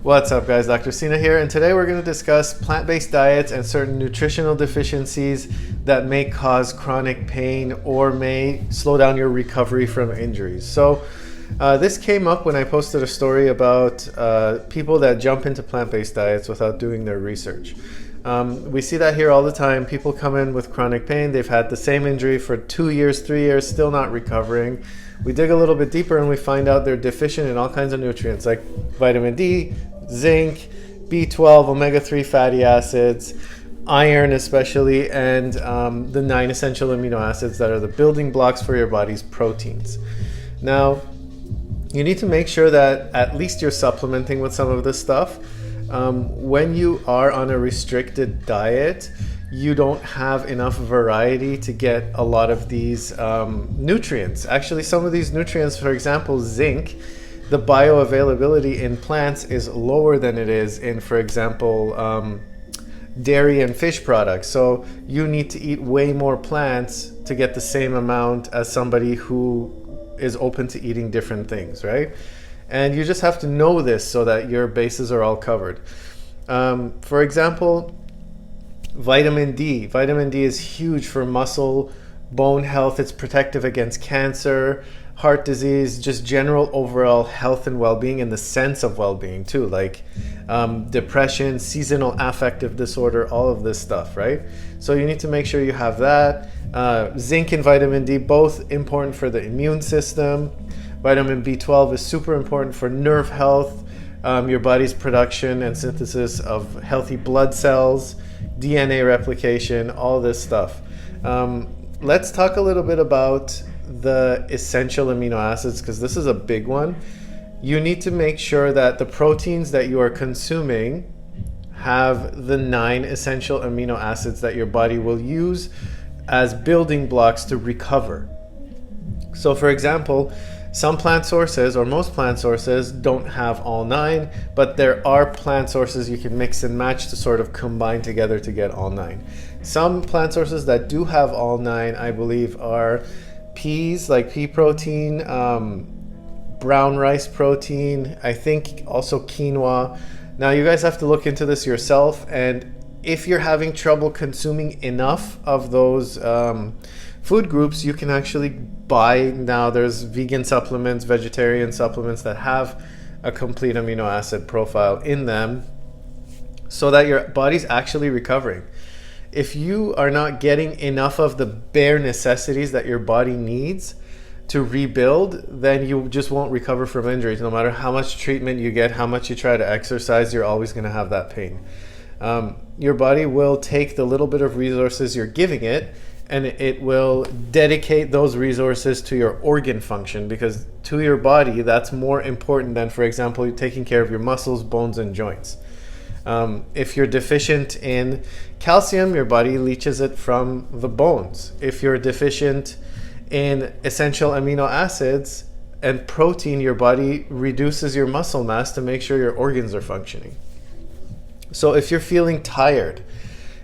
What's up guys, Dr. Sina here, and today we're going to discuss plant-based diets and certain nutritional deficiencies that may cause chronic pain or may slow down your recovery from injuries. So this came up when I posted a story about people that jump into plant-based diets without doing their research. We see that here all the time. People come in with chronic pain, they've had the same injury for 2 years, 3 years, still not recovering. We dig a little bit deeper and we find out they're deficient in all kinds of nutrients like vitamin D, zinc, B12, omega-3 fatty acids, iron especially, and the 9 essential amino acids that are the building blocks for your body's proteins. Now, you need to make sure that at least you're supplementing with some of this stuff. When you are on a restricted diet, you don't have enough variety to get a lot of these nutrients. Actually, some of these nutrients, for example, zinc, the bioavailability in plants is lower than it is in, for example, dairy and fish products. So you need to eat way more plants to get the same amount as somebody who is open to eating different things, right? And you just have to know this so that your bases are all covered. For example, vitamin D. Vitamin D is huge for muscle, bone health. It's protective against cancer, heart disease, just general overall health and well-being, in the sense of well-being too, like depression, seasonal affective disorder, all of this stuff, right? So you need to make sure you have that. Zinc and vitamin D, both important for the immune system. Vitamin B12 is super important for nerve health, your body's production and synthesis of healthy blood cells, DNA replication, all this stuff. Let's talk a little bit about the essential amino acids, because this is a big one. You need to make sure that the proteins that you are consuming have the 9 essential amino acids that your body will use as building blocks to recover. So for example, some plant sources, or most plant sources, don't have all 9, but there are plant sources you can mix and match to sort of combine together to get all 9. Some plant sources that do have all 9, I believe, are peas, like pea protein, brown rice protein, I think also quinoa. Now you guys have to look into this yourself, and if you're having trouble consuming enough of those food groups, you can actually buy, now there's vegan supplements, vegetarian supplements that have a complete amino acid profile in them so that your body's actually recovering. If you are not getting enough of the bare necessities that your body needs to rebuild, then you just won't recover from injuries. No matter how much treatment you get, how much you try to exercise, you're always going to have that pain. Your body will take the little bit of resources you're giving it, and it will dedicate those resources to your organ function, because to your body, that's more important than, for example, taking care of your muscles, bones, and joints. If you're deficient in calcium, your body leaches it from the bones. If you're deficient in essential amino acids and protein, your body reduces your muscle mass to make sure your organs are functioning. So if you're feeling tired,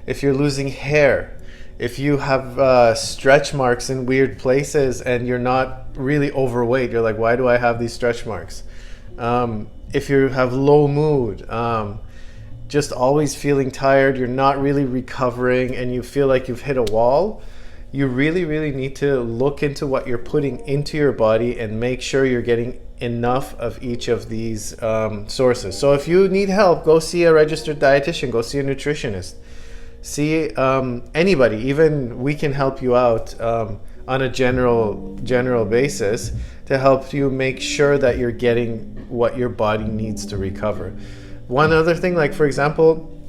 if you're losing hair, if you have stretch marks in weird places and you're not really overweight, you're like, why do I have these stretch marks? If you have low mood, just always feeling tired, you're not really recovering, and you feel like you've hit a wall, you really, really need to look into what you're putting into your body and make sure you're getting enough of each of these sources. So if you need help, go see a registered dietitian, go see a nutritionist. See anybody, even we can help you out on a general basis to help you make sure that you're getting what your body needs to recover. One other thing, like for example,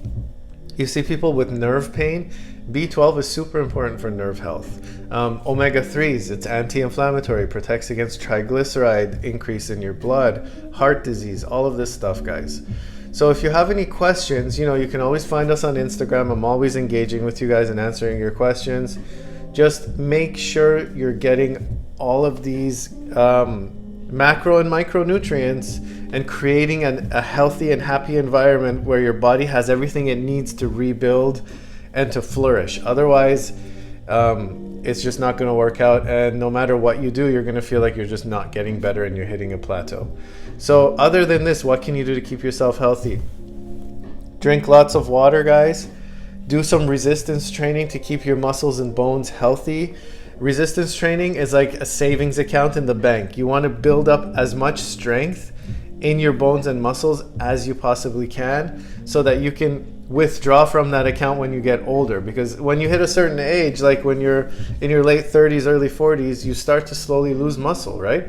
you see people with nerve pain. B12 is super important for nerve health. Omega-3s, it's anti-inflammatory, protects against triglyceride increase in your blood, heart disease, all of this stuff, guys. So if you have any questions, you can always find us on Instagram. I'm always engaging with you guys and answering your questions. Just make sure you're getting all of these macro and micronutrients and creating a healthy and happy environment where your body has everything it needs to rebuild and to flourish. Otherwise, it's just not going to work out, and no matter what you do, you're going to feel like you're just not getting better and you're hitting a plateau. So other than this, what can you do to keep yourself healthy? Drink lots of water, guys. Do some resistance training to keep your muscles and bones healthy. Resistance training is like a savings account in the bank. You want to build up as much strength in your bones and muscles as you possibly can, so that you can withdraw from that account when you get older. Because when you hit a certain age, like when you're in your late 30s, early 40s, you start to slowly lose muscle, right?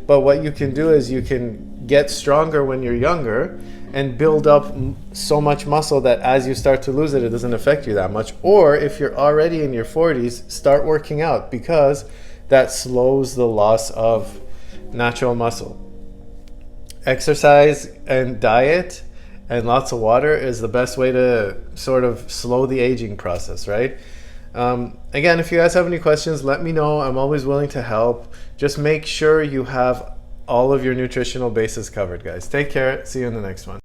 But what you can do is you can get stronger when you're younger and build up so much muscle that as you start to lose it, it doesn't affect you that much. Or if you're already in your 40s, start working out, because that slows the loss of natural muscle. Exercise and diet and lots of water is the best way to sort of slow the aging process, right? Again, if you guys have any questions, let me know. I'm always willing to help. Just make sure you have all of your nutritional bases covered, guys. Take care. See you in the next one.